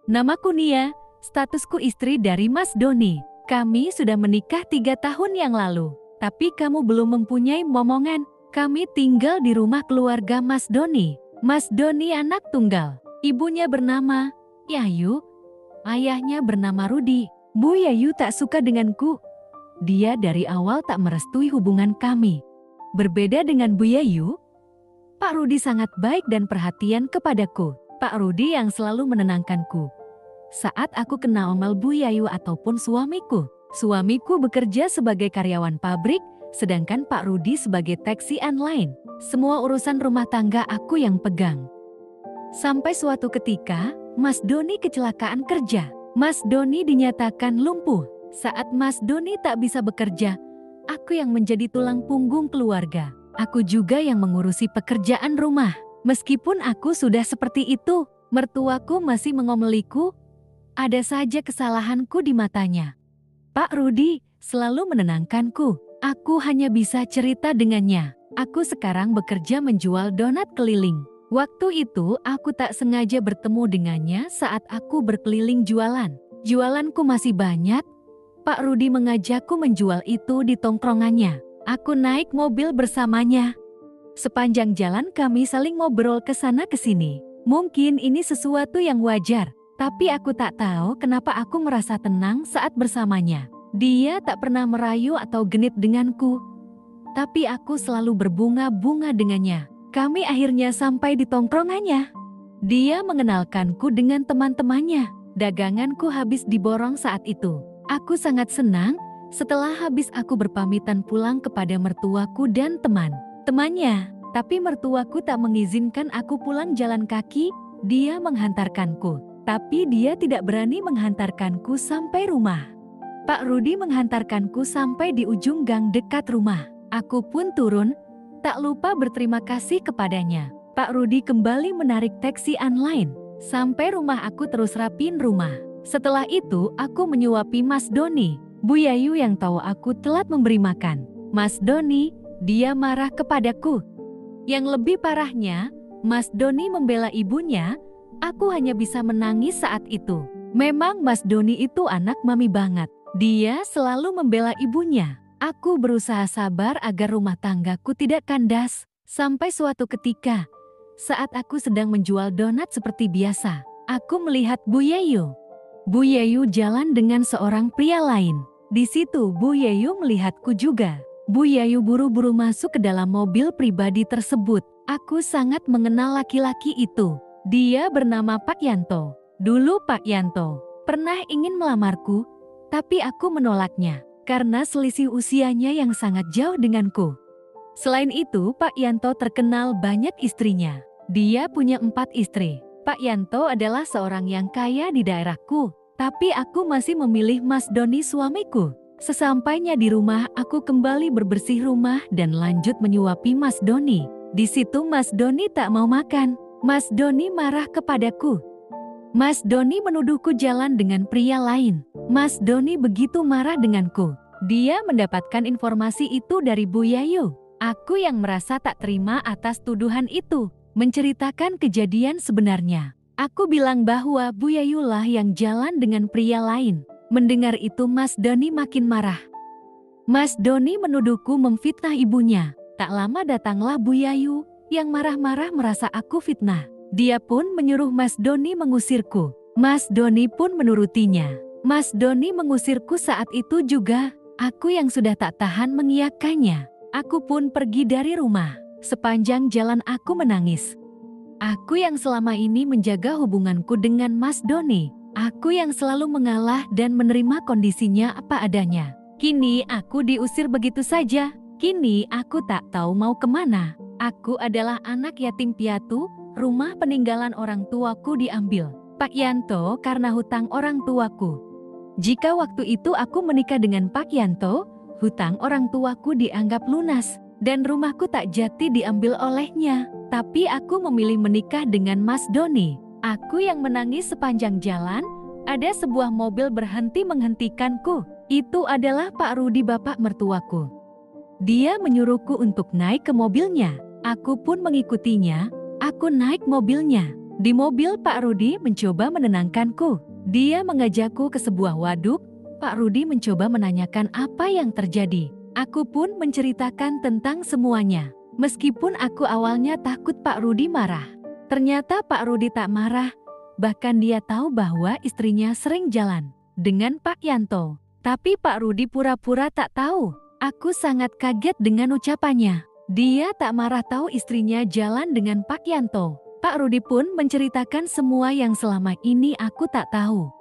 Namaku Nia, statusku istri dari Mas Doni. Kami sudah menikah 3 tahun yang lalu. Tapi kamu belum mempunyai momongan. Kami tinggal di rumah keluarga Mas Doni. Mas Doni anak tunggal. Ibunya bernama Yayu, ayahnya bernama Rudi. Bu Yayu tak suka denganku. Dia dari awal tak merestui hubungan kami. Berbeda dengan Bu Yayu, Pak Rudi sangat baik dan perhatian kepadaku. Pak Rudi yang selalu menenangkanku saat aku kena omel Bu Yayu ataupun suamiku. Suamiku bekerja sebagai karyawan pabrik, sedangkan Pak Rudi sebagai taksi online. Semua urusan rumah tangga aku yang pegang. Sampai suatu ketika, Mas Doni kecelakaan kerja. Mas Doni dinyatakan lumpuh. Saat Mas Doni tak bisa bekerja, aku yang menjadi tulang punggung keluarga. Aku juga yang mengurusi pekerjaan rumah. Meskipun aku sudah seperti itu, mertuaku masih mengomeliku. Ada saja kesalahanku di matanya. Pak Rudi selalu menenangkanku. Aku hanya bisa cerita dengannya. Aku sekarang bekerja menjual donat keliling. Waktu itu aku tak sengaja bertemu dengannya saat aku berkeliling jualan. Jualanku masih banyak. Pak Rudi mengajakku menjual itu di tongkrongannya. Aku naik mobil bersamanya. Sepanjang jalan kami saling ngobrol ke sana ke sini. Mungkin ini sesuatu yang wajar. Tapi aku tak tahu kenapa aku merasa tenang saat bersamanya. Dia tak pernah merayu atau genit denganku. Tapi aku selalu berbunga-bunga dengannya. Kami akhirnya sampai di tongkrongannya. Dia mengenalkanku dengan teman-temannya. Daganganku habis diborong saat itu. Aku sangat senang setelah habis aku berpamitan pulang kepada mertuaku dan teman-temannya. Tapi mertuaku tak mengizinkan aku pulang jalan kaki. Dia menghantarkanku. Tapi dia tidak berani menghantarkanku sampai rumah. Pak Rudi menghantarkanku sampai di ujung gang dekat rumah. Aku pun turun, tak lupa berterima kasih kepadanya. Pak Rudi kembali menarik taksi online. Sampai rumah aku terus rapin rumah. Setelah itu aku menyuapi Mas Doni. Bu Yayu yang tahu aku telat memberi makan Mas Doni, dia marah kepadaku. Yang lebih parahnya, Mas Doni membela ibunya. Aku hanya bisa menangis saat itu. Memang Mas Doni itu anak mami banget. Dia selalu membela ibunya. Aku berusaha sabar agar rumah tanggaku tidak kandas. Sampai suatu ketika, saat aku sedang menjual donat seperti biasa, aku melihat Bu Yayu. Bu Yayu jalan dengan seorang pria lain. Di situ Bu Yayu melihatku juga. Bu Yayu buru-buru masuk ke dalam mobil pribadi tersebut. Aku sangat mengenal laki-laki itu. Dia bernama Pak Yanto. Dulu Pak Yanto pernah ingin melamarku, tapi aku menolaknya karena selisih usianya yang sangat jauh denganku. Selain itu, Pak Yanto terkenal banyak istrinya. Dia punya 4 istri. Pak Yanto adalah seorang yang kaya di daerahku, tapi aku masih memilih Mas Doni suamiku. Sesampainya di rumah, aku kembali berbersih rumah dan lanjut menyuapi Mas Doni. Di situ Mas Doni tak mau makan. Mas Doni marah kepadaku. Mas Doni menuduhku jalan dengan pria lain. Mas Doni begitu marah denganku. Dia mendapatkan informasi itu dari Bu Yayu. Aku yang merasa tak terima atas tuduhan itu, menceritakan kejadian sebenarnya. Aku bilang bahwa Bu Yayu lah yang jalan dengan pria lain. Mendengar itu Mas Doni makin marah. Mas Doni menuduhku memfitnah ibunya. Tak lama datanglah Bu Yayu yang marah-marah merasa aku fitnah. Dia pun menyuruh Mas Doni mengusirku. Mas Doni pun menurutinya. Mas Doni mengusirku saat itu juga. Aku yang sudah tak tahan mengiyakannya. Aku pun pergi dari rumah. Sepanjang jalan aku menangis. Aku yang selama ini menjaga hubunganku dengan Mas Doni. Aku yang selalu mengalah dan menerima kondisinya apa adanya. Kini aku diusir begitu saja. Kini aku tak tahu mau kemana. Aku adalah anak yatim piatu, rumah peninggalan orang tuaku diambil Pak Yanto karena hutang orang tuaku. Jika waktu itu aku menikah dengan Pak Yanto, hutang orang tuaku dianggap lunas, dan rumahku tak jati diambil olehnya. Tapi aku memilih menikah dengan Mas Doni. Aku yang menangis sepanjang jalan, ada sebuah mobil berhenti menghentikanku. Itu adalah Pak Rudi bapak mertuaku. Dia menyuruhku untuk naik ke mobilnya. Aku pun mengikutinya. Aku naik mobilnya. Di mobil Pak Rudi mencoba menenangkanku. Dia mengajakku ke sebuah waduk. Pak Rudi mencoba menanyakan apa yang terjadi. Aku pun menceritakan tentang semuanya. Meskipun aku awalnya takut Pak Rudi marah. Ternyata Pak Rudi tak marah. Bahkan dia tahu bahwa istrinya sering jalan dengan Pak Yanto. Tapi Pak Rudi pura-pura tak tahu. Aku sangat kaget dengan ucapannya. Dia tak marah tahu istrinya jalan dengan Pak Yanto. Pak Rudi pun menceritakan semua yang selama ini aku tak tahu.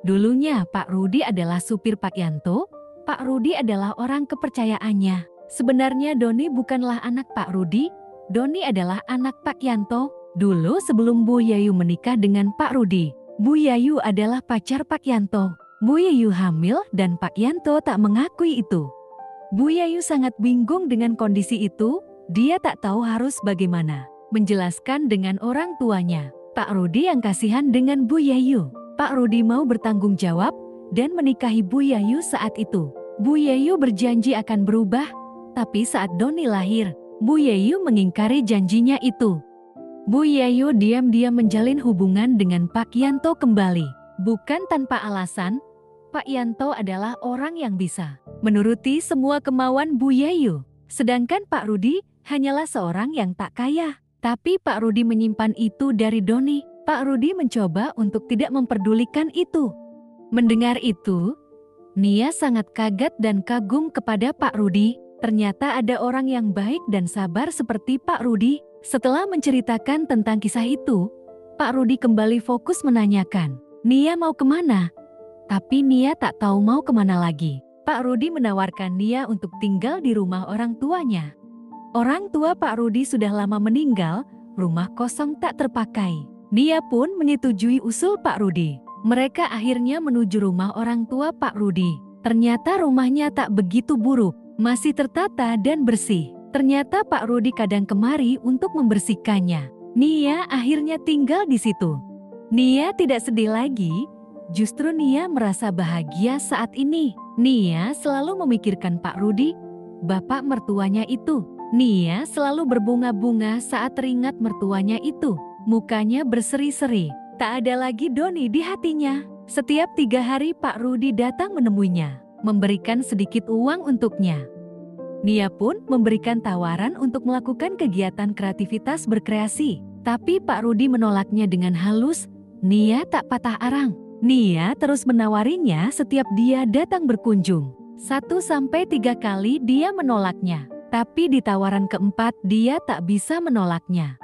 Dulunya Pak Rudi adalah supir Pak Yanto. Pak Rudi adalah orang kepercayaannya. Sebenarnya Doni bukanlah anak Pak Rudi. Doni adalah anak Pak Yanto. Dulu sebelum Bu Yayu menikah dengan Pak Rudi, Bu Yayu adalah pacar Pak Yanto. Bu Yayu hamil dan Pak Yanto tak mengakui itu. Bu Yayu sangat bingung dengan kondisi itu. Dia tak tahu harus bagaimana menjelaskan dengan orang tuanya. Pak Rudi yang kasihan dengan Bu Yayu. Pak Rudi mau bertanggung jawab dan menikahi Bu Yayu saat itu. Bu Yayu berjanji akan berubah, tapi saat Doni lahir, Bu Yayu mengingkari janjinya itu. Bu Yayu diam-diam menjalin hubungan dengan Pak Yanto kembali. Bukan tanpa alasan, Pak Yanto adalah orang yang bisa menuruti semua kemauan Bu Yayu. Sedangkan Pak Rudi hanyalah seorang yang tak kaya. Tapi Pak Rudi menyimpan itu dari Doni. Pak Rudi mencoba untuk tidak memperdulikan itu. Mendengar itu, Nia sangat kaget dan kagum kepada Pak Rudi. Ternyata ada orang yang baik dan sabar seperti Pak Rudi. Setelah menceritakan tentang kisah itu, Pak Rudi kembali fokus menanyakan, Nia mau kemana? Tapi Nia tak tahu mau kemana lagi. Pak Rudi menawarkan Nia untuk tinggal di rumah orang tuanya. Orang tua Pak Rudi sudah lama meninggal, rumah kosong tak terpakai. Nia pun menyetujui usul Pak Rudi. Mereka akhirnya menuju rumah orang tua Pak Rudi. Ternyata rumahnya tak begitu buruk, masih tertata dan bersih. Ternyata Pak Rudi kadang kemari untuk membersihkannya. Nia akhirnya tinggal di situ. Nia tidak sedih lagi, justru Nia merasa bahagia saat ini. Nia selalu memikirkan Pak Rudi, bapak mertuanya itu. Nia selalu berbunga-bunga saat teringat mertuanya itu. Mukanya berseri-seri, tak ada lagi Doni di hatinya. Setiap 3 hari Pak Rudi datang menemuinya, memberikan sedikit uang untuknya. Nia pun memberikan tawaran untuk melakukan kegiatan kreativitas berkreasi. Tapi Pak Rudi menolaknya dengan halus. Nia tak patah arang. Nia terus menawarinya setiap dia datang berkunjung. 1-3 kali dia menolaknya. Tapi di tawaran keempat dia tak bisa menolaknya.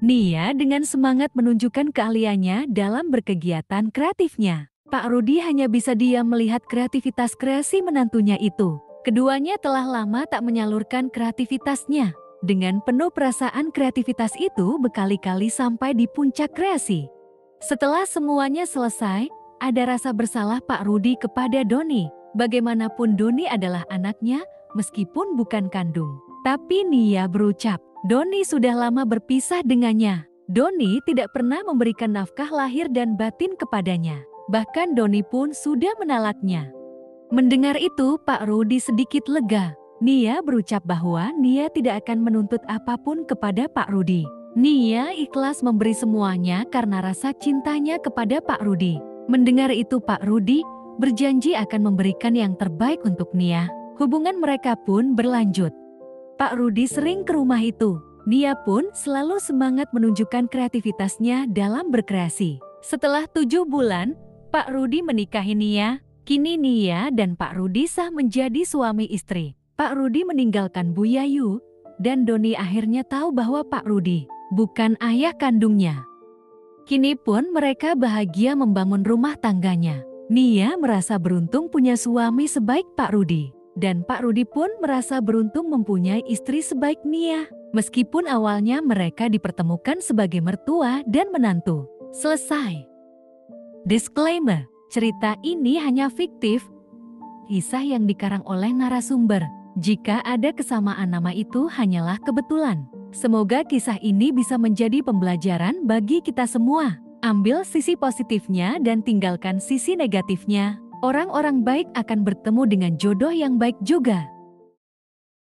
Nia dengan semangat menunjukkan keahliannya dalam berkegiatan kreatifnya. Pak Rudi hanya bisa diam melihat kreativitas kreasi menantunya itu. Keduanya telah lama tak menyalurkan kreativitasnya. Dengan penuh perasaan kreativitas itu berkali-kali sampai di puncak kreasi. Setelah semuanya selesai, ada rasa bersalah Pak Rudi kepada Doni. Bagaimanapun Doni adalah anaknya, meskipun bukan kandung. Tapi Nia berucap, Doni sudah lama berpisah dengannya. Doni tidak pernah memberikan nafkah lahir dan batin kepadanya. Bahkan Doni pun sudah menalaknya. Mendengar itu, Pak Rudi sedikit lega. Nia berucap bahwa Nia tidak akan menuntut apapun kepada Pak Rudi. Nia ikhlas memberi semuanya karena rasa cintanya kepada Pak Rudi. Mendengar itu Pak Rudi berjanji akan memberikan yang terbaik untuk Nia. Hubungan mereka pun berlanjut. Pak Rudi sering ke rumah itu. Nia pun selalu semangat menunjukkan kreativitasnya dalam berkreasi. Setelah 7 bulan, Pak Rudi menikahi Nia. Kini Nia dan Pak Rudi sah menjadi suami istri. Pak Rudi meninggalkan Bu Yayu, dan Doni akhirnya tahu bahwa Pak Rudi bukan ayah kandungnya. Kini pun mereka bahagia membangun rumah tangganya. Nia merasa beruntung punya suami sebaik Pak Rudi. Dan Pak Rudi pun merasa beruntung mempunyai istri sebaik Nia. Meskipun awalnya mereka dipertemukan sebagai mertua dan menantu. Selesai. Disclaimer. Cerita ini hanya fiktif, kisah yang dikarang oleh narasumber. Jika ada kesamaan nama itu hanyalah kebetulan. Semoga kisah ini bisa menjadi pembelajaran bagi kita semua. Ambil sisi positifnya dan tinggalkan sisi negatifnya. Orang-orang baik akan bertemu dengan jodoh yang baik juga.